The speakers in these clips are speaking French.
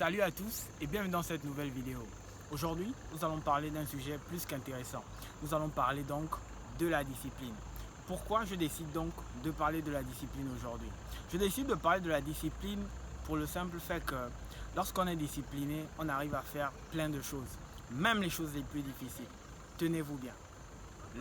Salut à tous et bienvenue dans cette nouvelle vidéo. Aujourd'hui, nous allons parler d'un sujet plus qu'intéressant. Nous allons parler donc de la discipline. Pourquoi je décide donc de parler de la discipline aujourd'hui? Je décide de parler de la discipline pour le simple fait que lorsqu'on est discipliné, on arrive à faire plein de choses, même les choses les plus difficiles. Tenez-vous bien.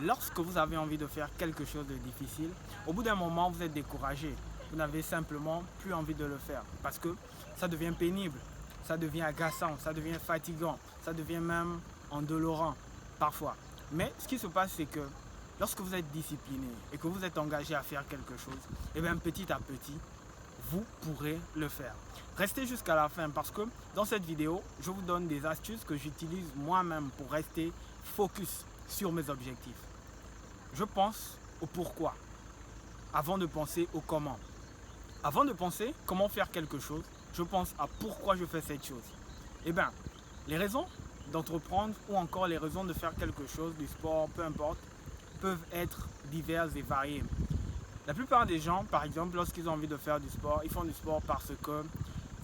Lorsque vous avez envie de faire quelque chose de difficile, au bout d'un moment, vous êtes découragé. Vous n'avez simplement plus envie de le faire parce que ça devient pénible, ça devient agaçant, ça devient fatigant, ça devient même endolorant parfois. Mais ce qui se passe, c'est que lorsque vous êtes discipliné et que vous êtes engagé à faire quelque chose, et bien petit à petit, vous pourrez le faire. Restez jusqu'à la fin parce que dans cette vidéo, je vous donne des astuces que j'utilise moi-même pour rester focus sur mes objectifs. Je pense au pourquoi avant de penser au comment. Avant de penser comment faire quelque chose, je pense à pourquoi je fais cette chose. Eh bien, les raisons d'entreprendre ou encore les raisons de faire quelque chose, du sport, peu importe, peuvent être diverses et variées. La plupart des gens, par exemple, lorsqu'ils ont envie de faire du sport, ils font du sport parce que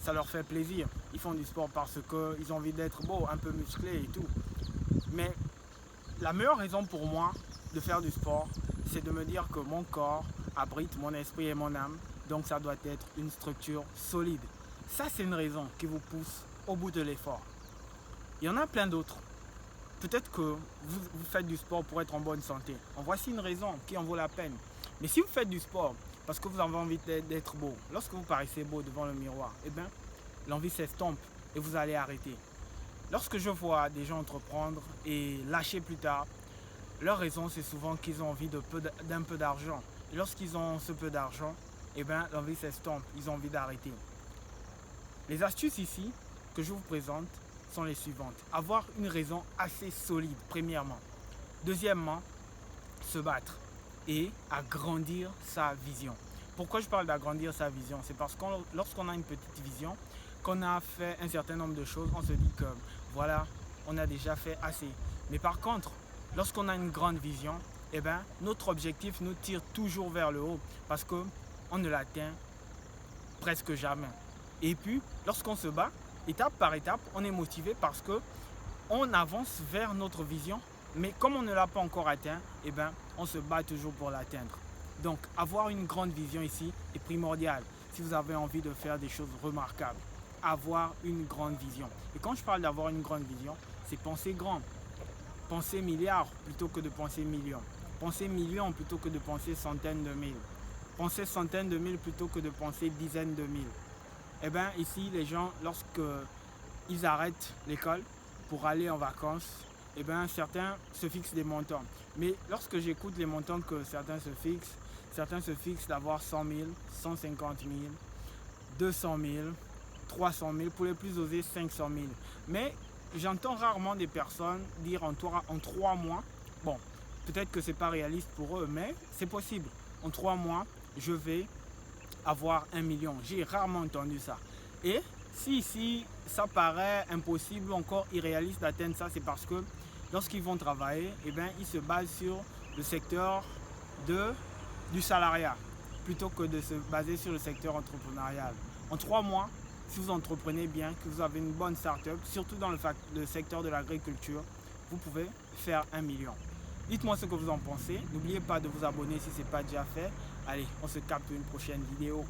ça leur fait plaisir. Ils font du sport parce qu'ils ont envie d'être beau, un peu musclé et tout. Mais la meilleure raison pour moi de faire du sport, c'est de me dire que mon corps abrite mon esprit et mon âme. Donc ça doit être une structure solide. Ça, c'est une raison qui vous pousse au bout de l'effort. Il y en a plein d'autres. Peut-être que vous faites du sport pour être en bonne santé. En voici une raison qui en vaut la peine. Mais si vous faites du sport parce que vous avez envie d'être beau, lorsque vous paraissez beau devant le miroir, eh bien, l'envie s'estompe et vous allez arrêter. Lorsque je vois des gens entreprendre et lâcher plus tard, leur raison, c'est souvent qu'ils ont envie d'un peu d'argent. Et lorsqu'ils ont ce peu d'argent, eh bien, l'envie s'estompe, ils ont envie d'arrêter. Les astuces ici que je vous présente sont les suivantes. Avoir une raison assez solide, premièrement. Deuxièmement, se battre et agrandir sa vision. Pourquoi je parle d'agrandir sa vision? C'est parce que lorsqu'on a une petite vision, qu'on a fait un certain nombre de choses, on se dit que voilà, on a déjà fait assez. Mais par contre, lorsqu'on a une grande vision, eh bien, notre objectif nous tire toujours vers le haut parce qu'on ne l'atteint presque jamais. Et puis, lorsqu'on se bat, étape par étape, on est motivé parce qu'on avance vers notre vision. Mais comme on ne l'a pas encore atteint, eh bien, on se bat toujours pour l'atteindre. Donc, avoir une grande vision ici est primordial si vous avez envie de faire des choses remarquables. Avoir une grande vision. Et quand je parle d'avoir une grande vision, c'est penser grand. Penser milliards plutôt que de penser millions. Penser millions plutôt que de penser centaines de mille. Penser centaines de mille plutôt que de penser dizaines de mille. Eh bien, ici, les gens, lorsqu'ils arrêtent l'école pour aller en vacances, eh bien, certains se fixent des montants. Mais lorsque j'écoute les montants que certains se fixent d'avoir 100 000, 150 000, 200 000, 300 000, pour les plus osés, 500 000. Mais j'entends rarement des personnes dire en 3 mois, bon, peut-être que ce n'est pas réaliste pour eux, mais c'est possible. En 3 mois, je vais avoir 1 million. J'ai rarement entendu ça. Et si ça paraît impossible ou encore irréaliste d'atteindre ça, c'est parce que lorsqu'ils vont travailler, eh bien, ils se basent sur le secteur du salariat plutôt que de se baser sur le secteur entrepreneurial. En 3 mois, si vous entreprenez bien, que vous avez une bonne start-up, surtout dans le secteur de l'agriculture, vous pouvez faire 1 million. Dites-moi ce que vous en pensez. N'oubliez pas de vous abonner si ce n'est pas déjà fait. Allez, on se capte pour une prochaine vidéo.